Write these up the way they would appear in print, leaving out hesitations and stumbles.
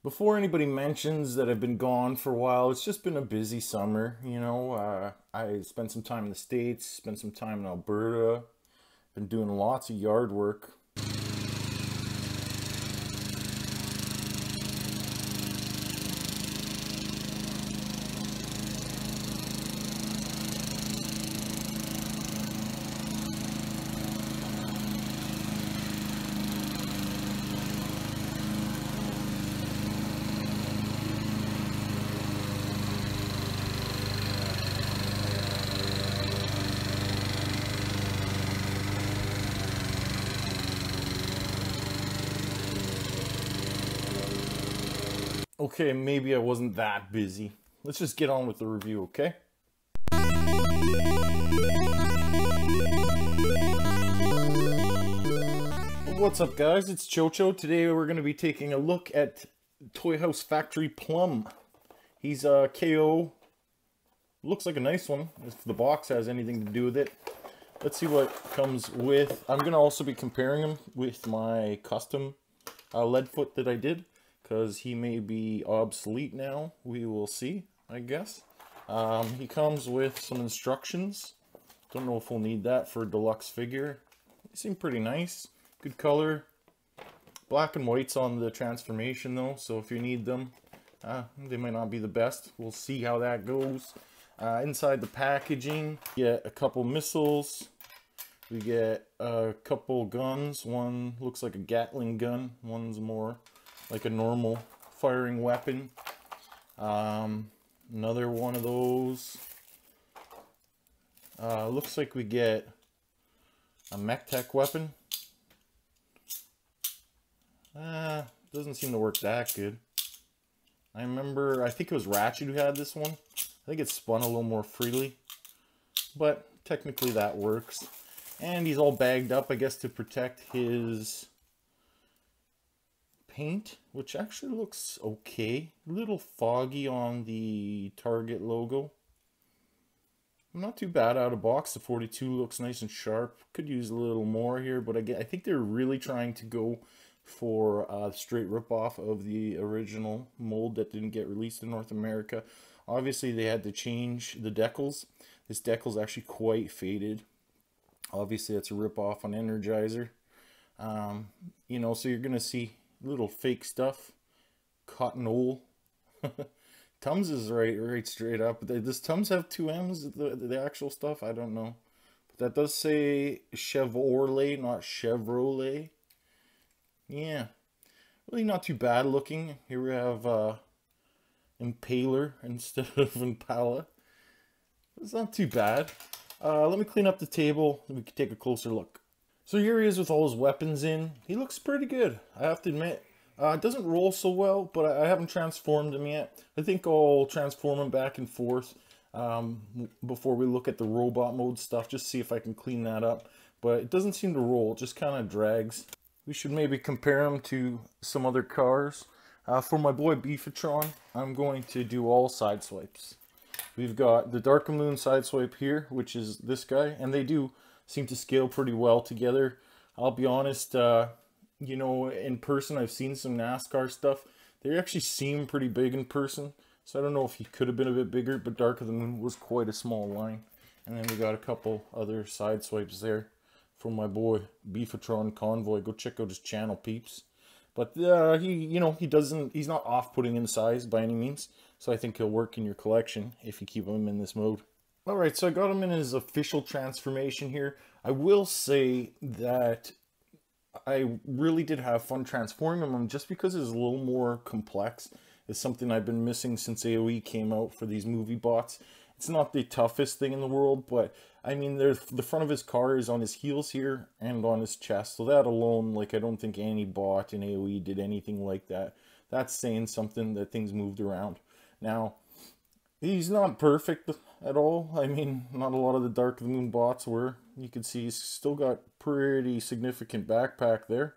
Before anybody mentions that I've been gone for a while, it's just been a busy summer. I spent some time in the States, spent some time in Alberta, been doing lots of yard work. Okay, maybe I wasn't that busy. Let's just get on with the review, okay? What's up, guys? It's Chocho. Today we're going to be taking a look at Toy House Factory Plumb. He's a KO. Looks like a nice one, if the box has anything to do with it. Let's see what comes with. I'm going to also be comparing him with my custom Leadfoot that I did, because he may be obsolete now. We will see, I guess. He comes with some instructions. Don't know if we'll need that for a deluxe figure. They seem pretty nice. Good color. Black and white's on the transformation though, so if you need them, they might not be the best. We'll see how that goes. Inside the packaging, we get a couple missiles. We get a couple guns. One looks like a Gatling gun. One's more like a normal firing weapon. Another one of those. Looks like we get a MechTech weapon. Doesn't seem to work that good. I think it was Ratchet who had this one. I think it spun a little more freely, but technically that works. And he's all bagged up, I guess, to protect his paint, which actually looks okay. A little foggy on the Target logo. Not too bad out of box. The 42 looks nice and sharp. Could use a little more here, but I think they're really trying to go for a straight ripoff of the original mold that didn't get released in North America. Obviously, they had to change the decals. This decal's actually quite faded. Obviously, that's a ripoff on Energizer. So you're going to see little fake stuff. Cotton wool. Tums is right straight up. Does Tums have two M's, the actual stuff? I don't know. But that does say Chevrolet, not Chevrolet. Yeah. Really not too bad looking. Here we have Impaler instead of Impala. It's not too bad. Let me clean up the table and we can take a closer look. So here he is with all his weapons in. He looks pretty good, I have to admit. It doesn't roll so well, but I haven't transformed him yet. I think I'll transform him back and forth before we look at the robot mode stuff, just see if I can clean that up. But it doesn't seem to roll, it just kind of drags. We should maybe compare him to some other cars. For my boy Beefatron, I'm going to do all side swipes. We've got the Dark Moon side swipe here, which is this guy, and they do seem to scale pretty well together. I'll be honest, in person I've seen some NASCAR stuff. They actually seem pretty big in person, so I don't know if he could have been a bit bigger, but Dark of the Moon was quite a small line. And then we got a couple other side swipes there from my boy Beefatron Convoy. Go check out his channel, peeps. But he's not off-putting in size by any means, so I think he'll work in your collection if you keep him in this mode. Alright, so I got him in his official transformation here. I will say that I really did have fun transforming him just because it's a little more complex. It's something I've been missing since AOE came out for these movie bots. It's not the toughest thing in the world, but I mean, the front of his car is on his heels here and on his chest. So that alone, I don't think any bot in AOE did anything like that. That's saying something, that things moved around. Now, he's not perfect at all. I mean, not a lot of the Dark of the Moon bots were. You can see he's still got pretty significant backpack there.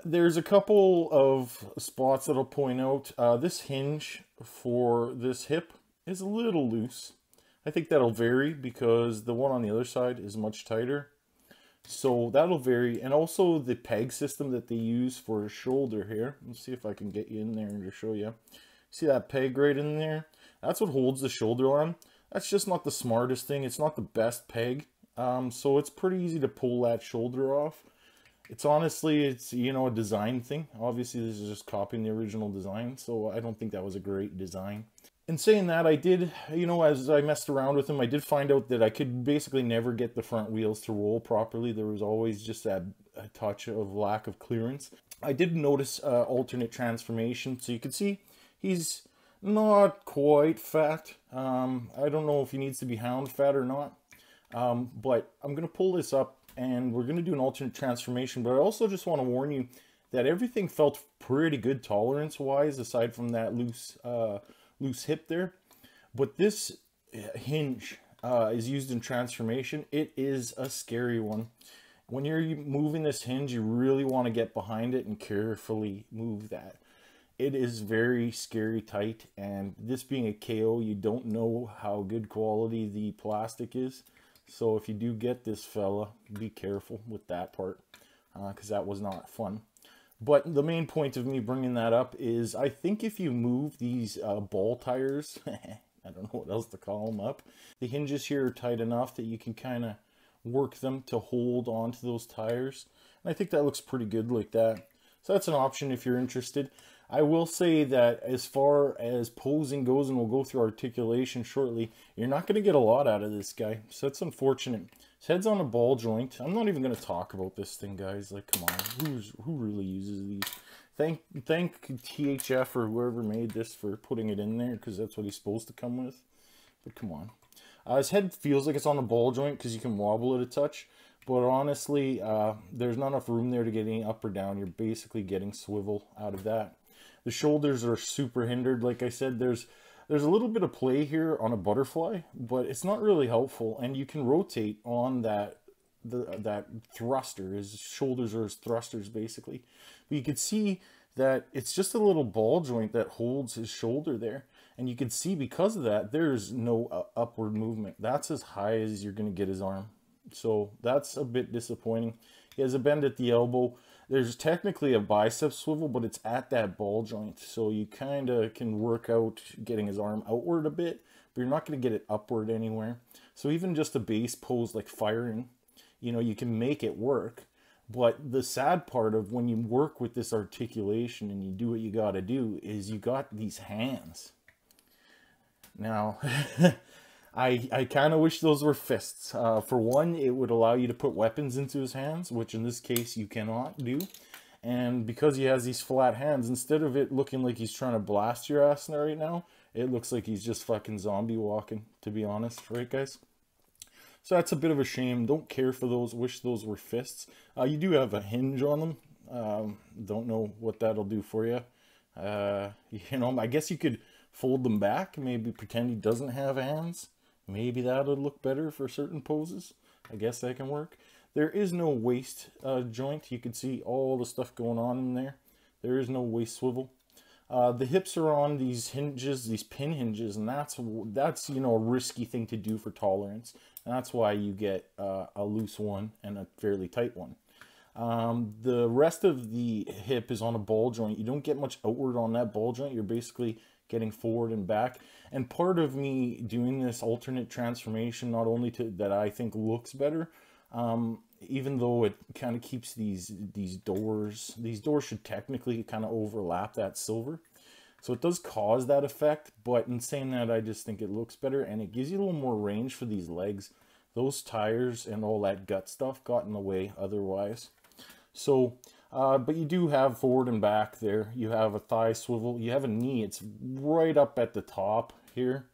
There's a couple of spots that I'll point out. This hinge for this hip is a little loose. I think that'll vary because the one on the other side is much tighter. So that'll vary. And also the peg system that they use for his shoulder here. Let's see if I can get you in there to show you. See that peg right in there? That's what holds the shoulder arm. That's just not the smartest thing. It's not the best peg. So it's pretty easy to pull that shoulder off. It's honestly, you know, a design thing. Obviously, this is just copying the original design, so I don't think that was a great design. In saying that, I did, you know, as I messed around with them, I did find out that I could basically never get the front wheels to roll properly. There was always just that a touch of lack of clearance. I did notice alternate transformation, so you can see he's not quite fat. I don't know if he needs to be hound fat or not, but I'm going to pull this up and we're going to do an alternate transformation. But I also just want to warn you that everything felt pretty good tolerance wise, aside from that loose hip there. But this hinge is used in transformation. It is a scary one. When you're moving this hinge, you really want to get behind it and carefully move that. It is very scary tight, and this being a KO, you don't know how good quality the plastic is. So if you do get this fella, be careful with that part, because that was not fun. But the main point of me bringing that up is I think if you move these ball tires, I don't know what else to call them up, the hinges here are tight enough that you can kind of work them to hold onto those tires. And I think that looks pretty good like that. So that's an option if you're interested. I will say that as far as posing goes, and we'll go through articulation shortly, you're not going to get a lot out of this guy. So that's unfortunate. His head's on a ball joint. I'm not even going to talk about this thing, guys. Like, come on. Who really uses these? Thank THF or whoever made this for putting it in there, because that's what he's supposed to come with. But come on. His head feels like it's on a ball joint because you can wobble it a touch. But honestly, there's not enough room there to get any up or down. You're basically getting swivel out of that. The shoulders are super hindered. Like I said, there's a little bit of play here on a butterfly, but it's not really helpful. And you can rotate on that thruster. His shoulders are his thrusters, basically. But you can see that it's just a little ball joint that holds his shoulder there. And you can see because of that, there's no upward movement. That's as high as you're going to get his arm. So that's a bit disappointing. He has a bend at the elbow. There's technically a bicep swivel, but it's at that ball joint. So you kind of can work out getting his arm outward a bit, but you're not going to get it upward anywhere. So even just a base pose like firing, you know, you can make it work. But the sad part of when you work with this articulation and you do what you got to do is you got these hands. Now, I kind of wish those were fists. For one, it would allow you to put weapons into his hands, which in this case you cannot do. And because he has these flat hands, instead of it looking like he's trying to blast your ass right now, it looks like he's just fucking zombie walking, to be honest. Right, guys? So that's a bit of a shame. Don't care for those. Wish those were fists. You do have a hinge on them. Don't know what that'll do for you. You know, I guess you could fold them back. Maybe pretend he doesn't have hands. Maybe that would look better for certain poses. I guess that can work. There is no waist joint. You can see all the stuff going on in there. There is no waist swivel. The hips are on these hinges, these pin hinges, and that's you know, a risky thing to do for tolerance. And that's why you get a loose one and a fairly tight one. The rest of the hip is on a ball joint. You don't get much outward on that ball joint. You're basically getting forward and back. And part of me doing this alternate transformation, not only that I think looks better, even though it kind of keeps these doors should technically kind of overlap that silver. So it does cause that effect, but in saying that, I just think it looks better and it gives you a little more range for these legs. Those tires and all that gut stuff got in the way otherwise. So, but you do have forward and back there. You have a thigh swivel. You have a knee. It's right up at the top here.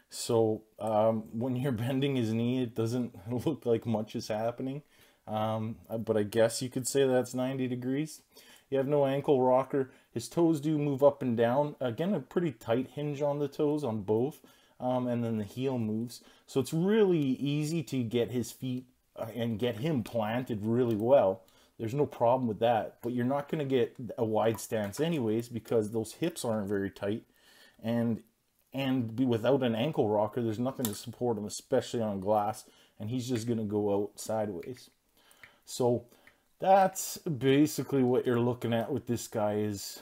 So when you're bending his knee, it doesn't look like much is happening. But I guess you could say that's 90 degrees. You have no ankle rocker. His toes do move up and down. Again, a pretty tight hinge on the toes on both. And then the heel moves. So it's really easy to get his feet and get him planted really well. There's no problem with that. But you're not going to get a wide stance anyways because those hips aren't very tight. And without an ankle rocker, there's nothing to support him, especially on glass. And he's just going to go out sideways. So that's basically what you're looking at with this guy is,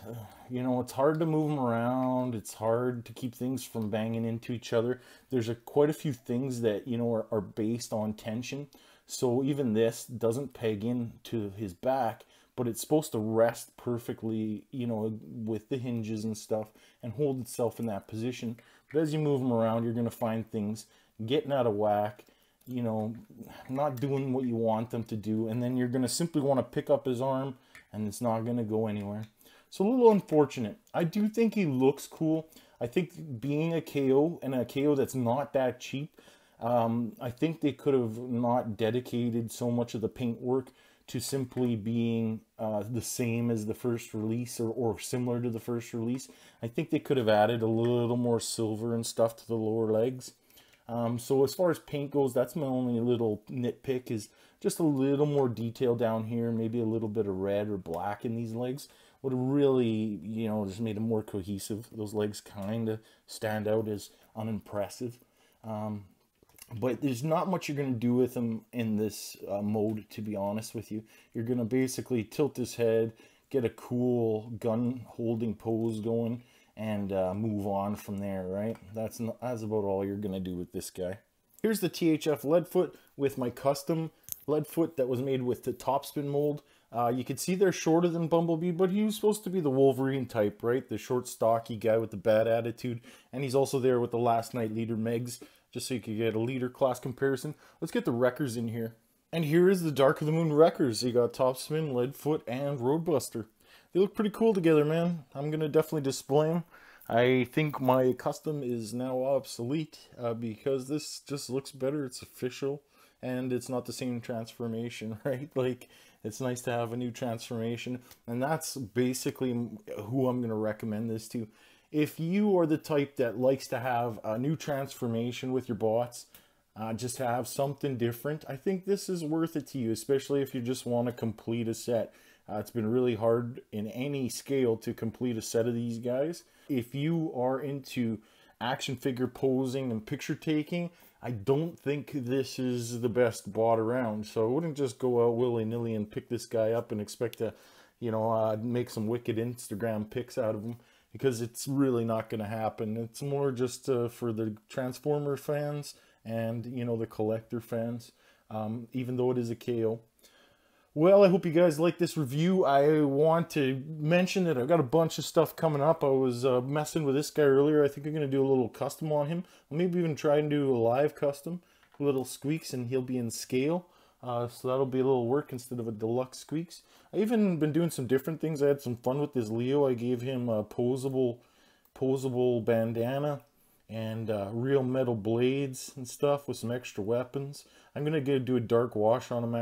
you know, it's hard to move him around. It's hard to keep things from banging into each other. There's quite a few things that, you know, are based on tension. So even this doesn't peg into his back, but it's supposed to rest perfectly, you know, with the hinges and stuff and hold itself in that position. But as you move them around, you're going to find things getting out of whack, you know, not doing what you want them to do. And then you're going to simply want to pick up his arm and it's not going to go anywhere. So a little unfortunate. I do think he looks cool. I think being a KO and a KO that's not that cheap, I think they could have not dedicated so much of the paint work to simply being the same as the first release or similar to the first release. I think they could have added a little more silver and stuff to the lower legs. So as far as paint goes, that's my only little nitpick, is just a little more detail down here, maybe a little bit of red or black in these legs would have really, you know, just made them more cohesive. Those legs kind of stand out as unimpressive. But there's not much you're going to do with him in this mode, to be honest with you. You're going to basically tilt his head, get a cool gun holding pose going, and move on from there, right? That's about all you're going to do with this guy. Here's the THF Leadfoot with my custom Leadfoot that was made with the topspin mold. You can see they're shorter than Bumblebee, but he was supposed to be the Wolverine type, right? The short, stocky guy with the bad attitude. And he's also there with the Last Night Leader Megs, just so you can get a leader class comparison. Let's get the Wreckers in here. And here is the Dark of the Moon Wreckers. You got Topspin, Leadfoot, and Roadbuster. They look pretty cool together, man. I'm going to definitely display them. I think my custom is now obsolete because this just looks better. It's official, and it's not the same transformation, right? Like, it's nice to have a new transformation, and that's basically who I'm going to recommend this to. If you are the type that likes to have a new transformation with your bots, just have something different, I think this is worth it to you, especially if you just want to complete a set. It's been really hard in any scale to complete a set of these guys. If you are into action figure posing and picture taking, I don't think this is the best bot around. So I wouldn't just go out willy-nilly and pick this guy up and expect to, you know, make some wicked Instagram pics out of him, because it's really not going to happen. It's more just for the Transformer fans and, you know, the collector fans, even though it is a KO. Well, I hope you guys like this review. I want to mention that I've got a bunch of stuff coming up. I was messing with this guy earlier. I think I'm going to do a little custom on him. I'll maybe even try and do a live custom. Little Squeaks, and he'll be in scale. So that'll be a little work instead of a Deluxe Squeaks. I even been doing some different things. I had some fun with this Leo. I gave him a posable bandana and real metal blades and stuff with some extra weapons. I'm going to do a dark wash on him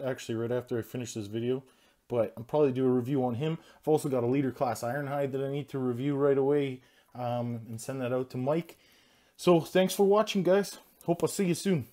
actually right after I finish this video, but I'll probably do a review on him. I've also got a leader class Ironhide that I need to review right away and send that out to Mike. So thanks for watching, guys. Hope I'll see you soon.